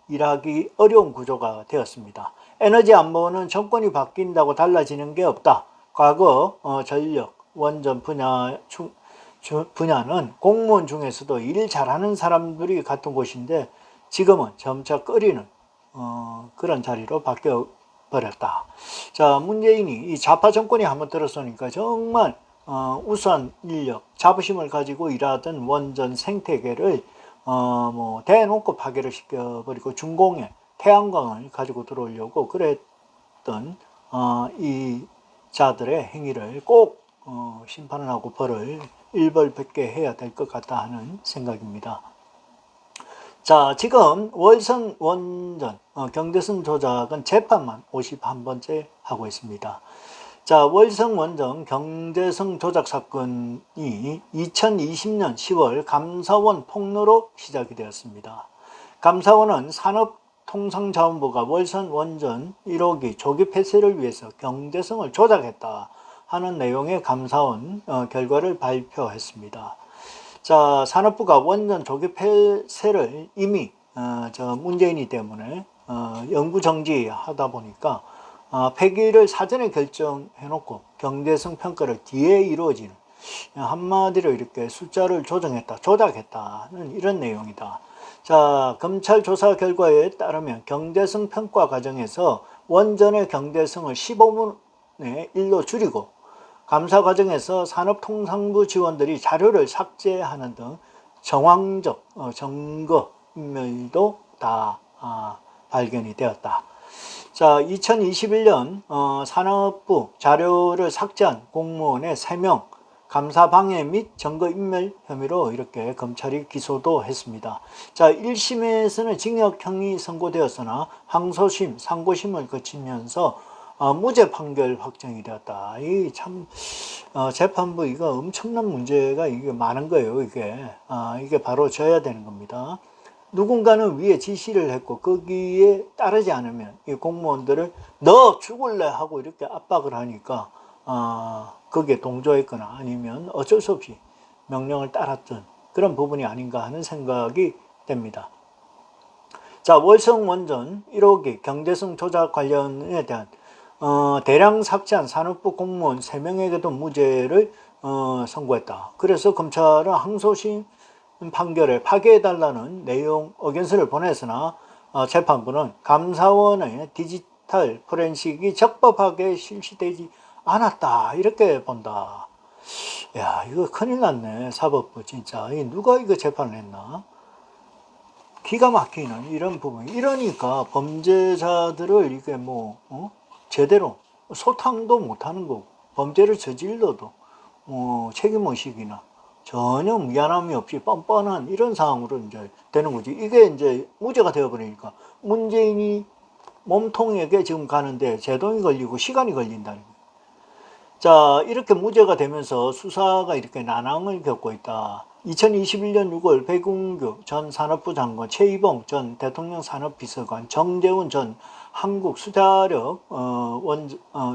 일하기 어려운 구조가 되었습니다. 에너지 안보는 정권이 바뀐다고 달라지는 게 없다. 과거 전력, 원전 분야는 공무원 중에서도 일 잘하는 사람들이 같은 곳인데 지금은 점차 끓이는 그런 자리로 바뀌어 버렸다. 자, 문재인이 이 좌파 정권이 한번 들어서니까 정말 우수한 인력, 자부심을 가지고 일하던 원전 생태계를 대놓고 파괴를 시켜버리고 중공에 태양광을 가지고 들어오려고 그랬던 했던 이 자들의 행위를 꼭 심판을 하고 벌을 일벌백계 해야 될 것 같다 하는 생각입니다. 자, 지금 월성 원전 경제성 조작은 재판만 51번째 하고 있습니다. 자, 월성 원전 경제성 조작 사건이 2020년 10월 감사원 폭로로 시작이 되었습니다. 감사원은 산업통상자원부가 월성 원전 1호기 조기 폐쇄를 위해서 경제성을 조작했다 하는 내용의 감사원 결과를 발표했습니다. 자, 산업부가 원전 조기 폐쇄를 이미 문재인이 때문에 영구 정지하다 보니까 폐기를 사전에 결정해놓고 경제성 평가를 뒤에 이루어지는, 한마디로 이렇게 숫자를 조정했다, 조작했다는 이런 내용이다. 자, 검찰 조사 결과에 따르면 경제성 평가 과정에서 원전의 경제성을 15분의 1로 줄이고 감사 과정에서 산업통상부 직원들이 자료를 삭제하는 등 정황적 증거 인멸도 다 발견이 되었다. 자, 2021년 산업부 자료를 삭제한 공무원의 3명 감사 방해 및 증거 인멸 혐의로 이렇게 검찰이 기소도 했습니다. 자, 1심에서는 징역형이 선고되었으나 항소심, 상고심을 거치면서 무죄 판결 확정이 되었다. 이 참 재판부 이거 엄청난 문제가 이게 많은 거예요. 이게 바로 져야 되는 겁니다. 누군가는 위에 지시를 했고 거기에 따르지 않으면 이 공무원들을 너 죽을래 하고 이렇게 압박을 하니까 거기에 동조했거나 아니면 어쩔 수 없이 명령을 따랐던 그런 부분이 아닌가 하는 생각이 됩니다. 자, 월성 원전 1호기 경제성 조작 관련에 대한 대량 삭제한 산업부 공무원 3명에게도 무죄를 선고했다. 그래서 검찰은 항소심 판결을 파기해달라는 내용 의견서를 보냈으나 재판부는 감사원의 디지털 포렌식이 적법하게 실시되지 않았다 이렇게 본다. 야, 이거 큰일 났네. 사법부 진짜 누가 이거 재판을 했나? 기가 막히는 이런 부분. 이러니까 범죄자들을 이게 제대로 소탕도 못하는 거고 범죄를 저질러도 책임의식이나 전혀 미안함이 없이 뻔뻔한 이런 상황으로 이제 되는 거지. 이게 이제 무죄가 되어버리니까 문재인이 몸통에게 지금 가는데 제동이 걸리고 시간이 걸린다는 거예요. 자, 이렇게 무죄가 되면서 수사가 이렇게 난항을 겪고 있다. 2021년 6월 백운규 전 산업부 장관, 최이봉 전 대통령 산업비서관, 정재훈 전 한국수자력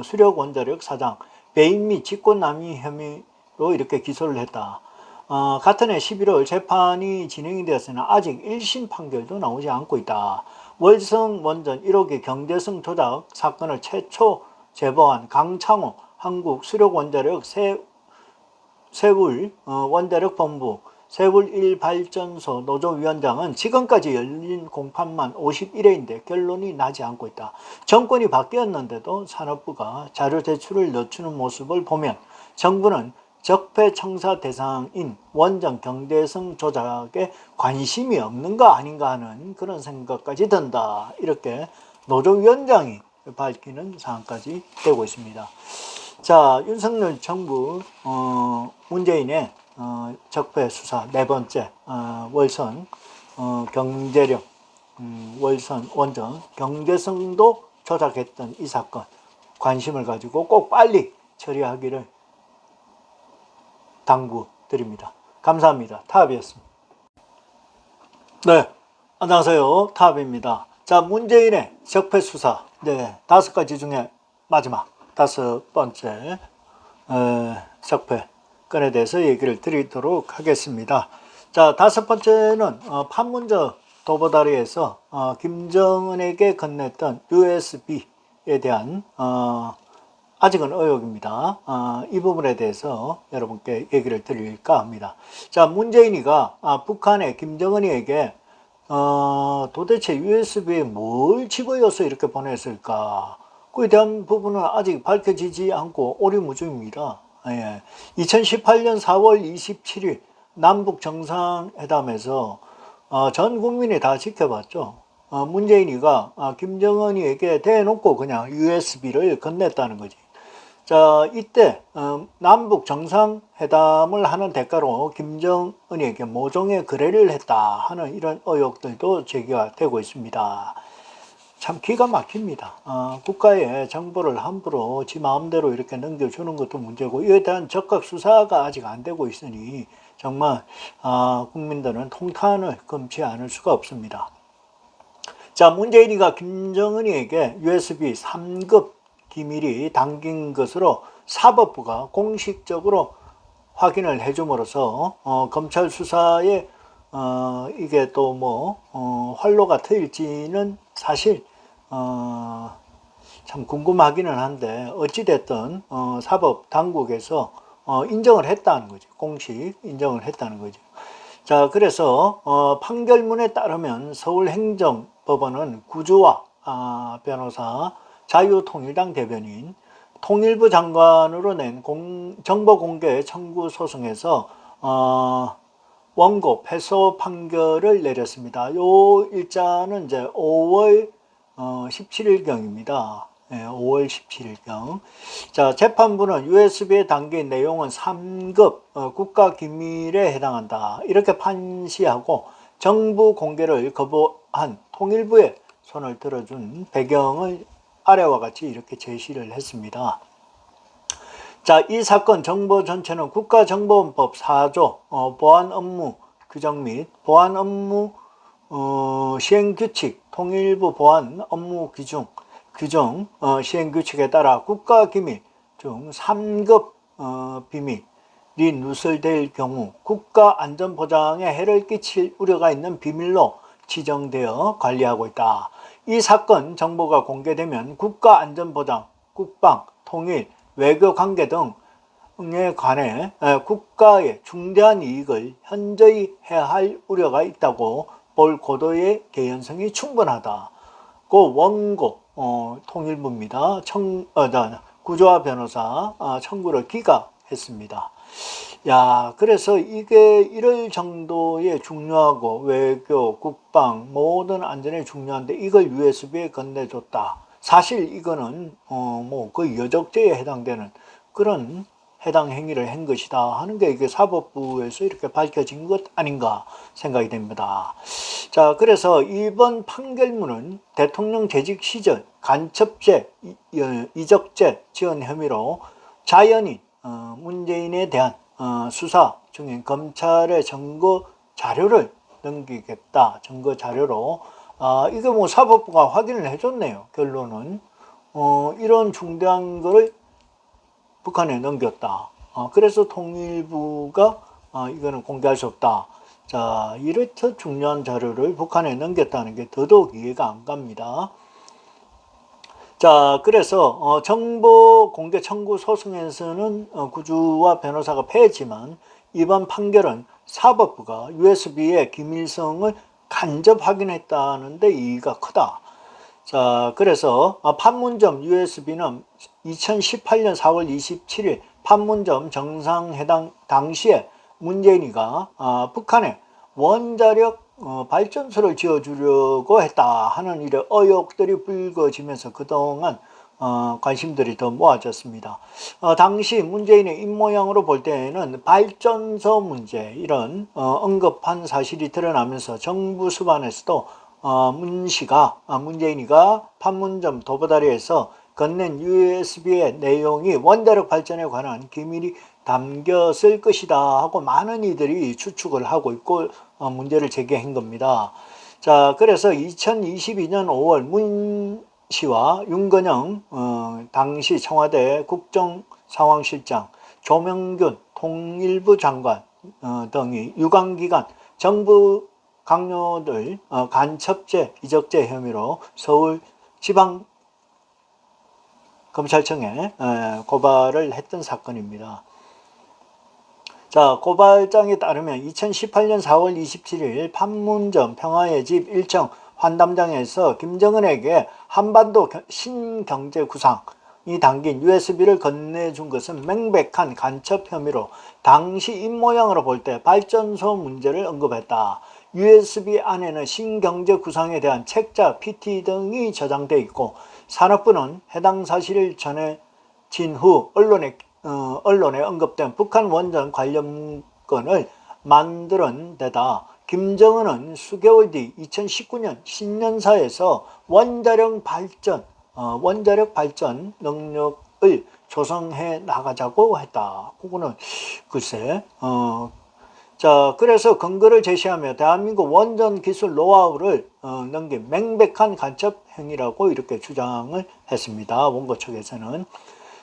수력원자력 사장 배임 및 직권남용 혐의로 이렇게 기소를 했다. 같은 해 11월 재판이 진행이 되었으나 아직 1심 판결도 나오지 않고 있다. 월성 원전 1호기 경제성 조작 사건을 최초 제보한 강창호 한국수력원자력 세울 원자력본부 세울 1발전소 노조위원장은 지금까지 열린 공판만 51회인데 결론이 나지 않고 있다. 정권이 바뀌었는데도 산업부가 자료 제출을 늦추는 모습을 보면 정부는 적폐청사 대상인 원전 경제성 조작에 관심이 없는 거 아닌가 하는 그런 생각까지 든다. 이렇게 노조위원장이 밝히는 상황까지 되고 있습니다. 자, 윤석열 정부 문재인의 적폐 수사 네 번째 월선 경제력 월선 원전 경제성도 조작했던 이 사건 관심을 가지고 꼭 빨리 처리하기를 당부드립니다. 감사합니다. 타압이었습니다. 네, 안녕하세요. 타압입니다. 자, 문재인의 적폐 수사 5가지 중에 마지막 5번째 적폐 건에 대해서 얘기를 드리도록 하겠습니다. 자, 5번째는 판문점 도보다리에서 김정은에게 건넸던 USB에 대한 아직은 의혹입니다. 이 부분에 대해서 여러분께 얘기를 드릴까 합니다. 자, 문재인이가 북한의 김정은이에게 도대체 USB에 뭘 집어넣어서 이렇게 보냈을까? 그에 대한 부분은 아직 밝혀지지 않고 오리무중입니다. 2018년 4월 27일 남북 정상회담에서 전 국민이 다 지켜봤죠. 문재인이가 김정은이에게 대놓고 그냥 USB를 건넸다는 거지. 자, 이때 남북 정상회담을 하는 대가로 김정은이에게 모종의 거래를 했다 하는 이런 의혹들도 제기가 되고 있습니다. 참 기가 막힙니다. 국가의 정보를 함부로 지 마음대로 이렇게 넘겨주는 것도 문제고, 이에 대한 적극 수사가 아직 안 되고 있으니 정말 국민들은 통탄을 금치 않을 수가 없습니다. 자, 문재인이가 김정은이에게 USB 3급 기밀이 담긴 것으로 사법부가 공식적으로 확인을 해줌으로써 검찰 수사에 이게 또 활로가 트일지는 사실 참 궁금하기는 한데, 어찌됐든 사법 당국에서 인정을 했다는 거죠. 공식 인정을 했다는 거죠. 자, 그래서 판결문에 따르면 서울행정법원은 구주화 변호사, 자유통일당 대변인, 통일부 장관으로 낸 정보공개 청구 소송에서 원고 패소 판결을 내렸습니다. 요 일자는 이제 5월 17일경입니다. 5월 17일경. 자, 재판부는 USB에 담긴 내용은 3급 국가기밀에 해당한다, 이렇게 판시하고 정부 공개를 거부한 통일부의 손을 들어준 배경을 아래와 같이 이렇게 제시를 했습니다. 자, 이 사건 정보 전체는 국가정보원법 4조 보안 업무 규정 및 보안 업무 시행규칙, 통일부 보안 업무 규정 시행규칙에 따라 국가기밀 중 3급 비밀이 누설될 경우 국가안전보장에 해를 끼칠 우려가 있는 비밀로 지정되어 관리하고 있다. 이 사건 정보가 공개되면 국가안전보장, 국방, 통일, 외교관계 등에 관해 국가의 중대한 이익을 현저히 해할 우려가 있다고 볼 고도의 개연성이 충분하다고 원고 통일부입니다. 구조화 변호사 청구를 기각했습니다. 야, 그래서 이게 이럴 정도의 중요하고 외교, 국방, 모든 안전에 중요한데 이걸 USB에 건네줬다. 사실 이거는 거의 여적죄에 해당되는 그런 해당 행위를 한 것이다 하는 게 이게 사법부에서 이렇게 밝혀진 것 아닌가 생각이 됩니다. 자, 그래서 이번 판결문은 대통령 재직 시절 간첩죄, 이적죄 지원 혐의로 자연인 문재인에 대한 수사 중인 검찰의 증거 자료를 넘기겠다. 증거 자료로 이게 사법부가 확인을 해줬네요. 결론은 이런 중대한 거를 북한에 넘겼다. 그래서 통일부가 이거는 공개할 수 없다. 자, 이렇게 중요한 자료를 북한에 넘겼다는 게 더더욱 이해가 안 갑니다. 자, 그래서 정보 공개 청구 소송에서는 구주와 변호사가 패했지만 이번 판결은 사법부가 USB의 기밀성을 간접 확인했다는데 이의가 크다. 자, 그래서 판문점 USB는 2018년 4월 27일 판문점 정상회담 당시에 문재인이가 북한에 원자력 발전소를 지어주려고 했다 하는 일의 의혹들이 불거지면서 그동안 관심들이 더 모아졌습니다. 당시 문재인의 입모양으로 볼 때는 발전소 문제 이런 언급한 사실이 드러나면서 정부 수반에서도 문재인이가 판문점 도보다리에서 건넨 USB의 내용이 원자력 발전에 관한 기밀이 담겼을 것이다 하고 많은 이들이 추측을 하고 있고 문제를 제기한 겁니다. 자, 그래서 2022년 5월 문 씨와 윤건영 당시 청와대 국정상황실장, 조명균 통일부 장관 등이 유관기관 정부 강요들 간첩죄, 이적죄 혐의로 서울지방검찰청에 고발을 했던 사건입니다. 자, 고발장에 따르면 2018년 4월 27일 판문점 평화의 집 1층 환담장에서 김정은에게 한반도 신경제 구상이 담긴 USB를 건네준 것은 명백한 간첩 혐의로 당시 입모양으로 볼 때 발전소 문제를 언급했다. USB 안에는 신경제 구상에 대한 책자, PT 등이 저장되어 있고 산업부는 해당 사실을 전해진 후 언론에 언급된 북한 원전 관련 건을 만드는 데다 김정은은 수개월 뒤 2019년 신년사에서 원자력 발전 능력을 조성해 나가자고 했다. 그거는 글쎄 자, 그래서 근거를 제시하며 대한민국 원전 기술 노하우를 넘긴 명백한 간첩 행위라고 이렇게 주장을 했습니다. 원고 측에서는.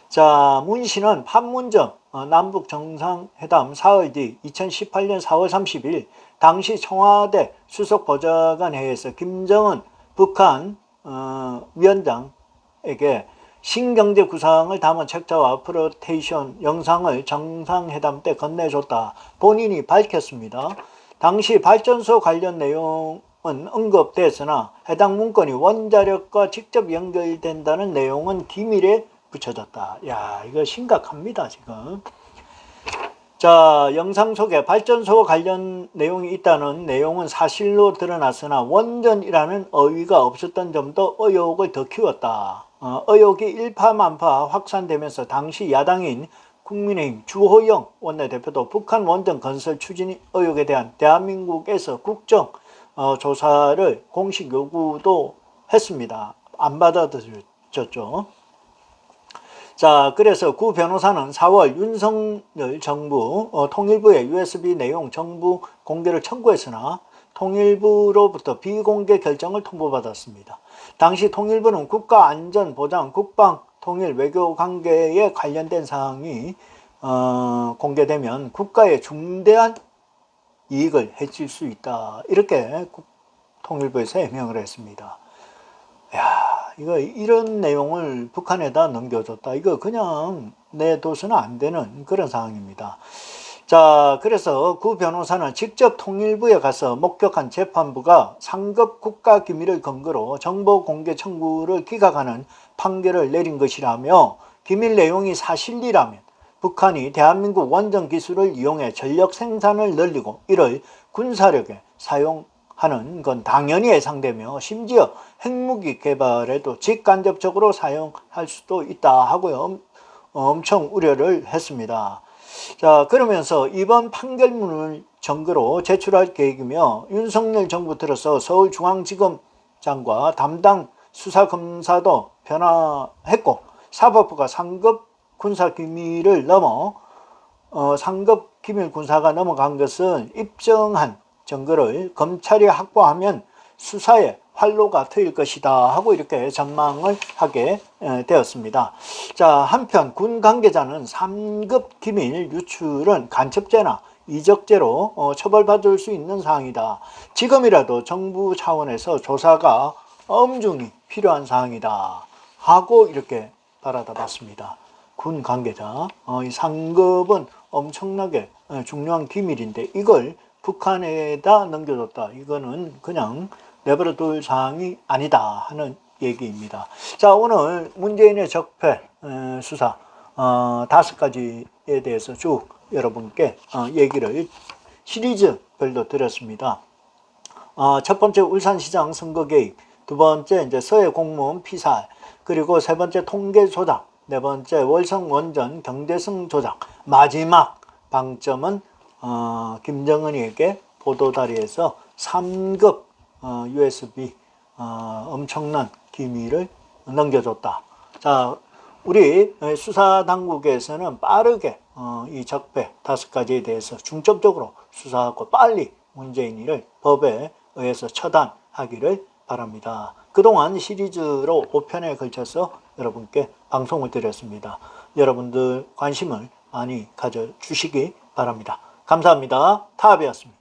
자, 문 씨는 판문점 남북 정상회담 사흘 뒤 2018년 4월 30일 당시 청와대 수석보좌관 회의에서 김정은 북한 위원장에게 신경제 구상을 담은 책자와 프레젠테이션 영상을 정상회담 때 건네줬다. 본인이 밝혔습니다. 당시 발전소 관련 내용은 언급됐으나 해당 문건이 원자력과 직접 연결된다는 내용은 기밀에 붙여졌다. 야, 이거 심각합니다, 지금. 자, 영상 속에 발전소와 관련 내용이 있다는 내용은 사실로 드러났으나 원전이라는 어휘가 없었던 점도 의혹을 더 키웠다. 의혹이 일파만파 확산되면서 당시 야당인 국민의힘 주호영 원내대표도 북한 원전 건설 추진 의혹에 대한 대한민국에서 국정 조사를 공식 요구도 했습니다. 안 받아들였죠. 자, 그래서 구 변호사는 4월 윤석열 정부 통일부에 USB 내용 정부 공개를 청구했으나 통일부로부터 비공개 결정을 통보받았습니다. 당시 통일부는 국가안전보장, 국방, 통일, 외교관계에 관련된 사항이 공개되면 국가에 중대한 이익을 해칠 수 있다. 이렇게 통일부에서 해명을 했습니다. 야, 이런 내용을 북한에다 넘겨줬다. 이거 그냥 내둬서는 안 되는 그런 상황입니다. 자, 그래서 구 변호사는 직접 통일부에 가서 목격한 재판부가 상급 국가기밀을 근거로 정보 공개 청구를 기각하는 판결을 내린 것이라며 기밀 내용이 사실이라면 북한이 대한민국 원전 기술을 이용해 전력 생산을 늘리고 이를 군사력에 사용하는 건 당연히 예상되며 심지어 핵무기 개발에도 직간접적으로 사용할 수도 있다 하고요. 엄청 우려를 했습니다. 자, 그러면서 이번 판결문을 증거로 제출할 계획이며 윤석열 정부 들어서 서울중앙지검장과 담당 수사검사도 변화했고 사법부가 상급 군사기밀을 넘어 상급 기밀 군사가 넘어간 것은 입증한 증거를 검찰이 확보하면 수사에 활로가 트일 것이다 하고 이렇게 전망을 하게 되었습니다. 자, 한편 군 관계자는 3급 기밀 유출은 간첩죄나 이적죄로 처벌받을 수 있는 사항이다. 지금이라도 정부 차원에서 조사가 엄중히 필요한 사항이다 하고 이렇게 바라다 봤습니다. 군 관계자, 이 3급은 엄청나게 중요한 기밀인데 이걸 북한에다 넘겨줬다. 이거는 그냥 내버려둘 사항이 아니다 하는 얘기입니다. 자, 오늘 문재인의 적폐 수사 5가지에 대해서 쭉 여러분께 얘기를 시리즈별로 드렸습니다. 첫 번째 울산시장 선거 개입, 두 번째 이제 서해 공무원 피살, 그리고 세 번째 통계 조작, 네 번째 월성 원전 경제성 조작, 마지막 방점은 김정은이에게 보도다리에서 3급 USB 엄청난 기밀을 넘겨줬다. 자, 우리 수사당국에서는 빠르게 이 적폐 5가지에 대해서 중점적으로 수사하고 빨리 문재인이를 법에 의해서 처단하기를 바랍니다. 그동안 시리즈로 5편에 걸쳐서 여러분께 방송을 드렸습니다. 여러분들 관심을 많이 가져주시기 바랍니다. 감사합니다. 타압이었습니다.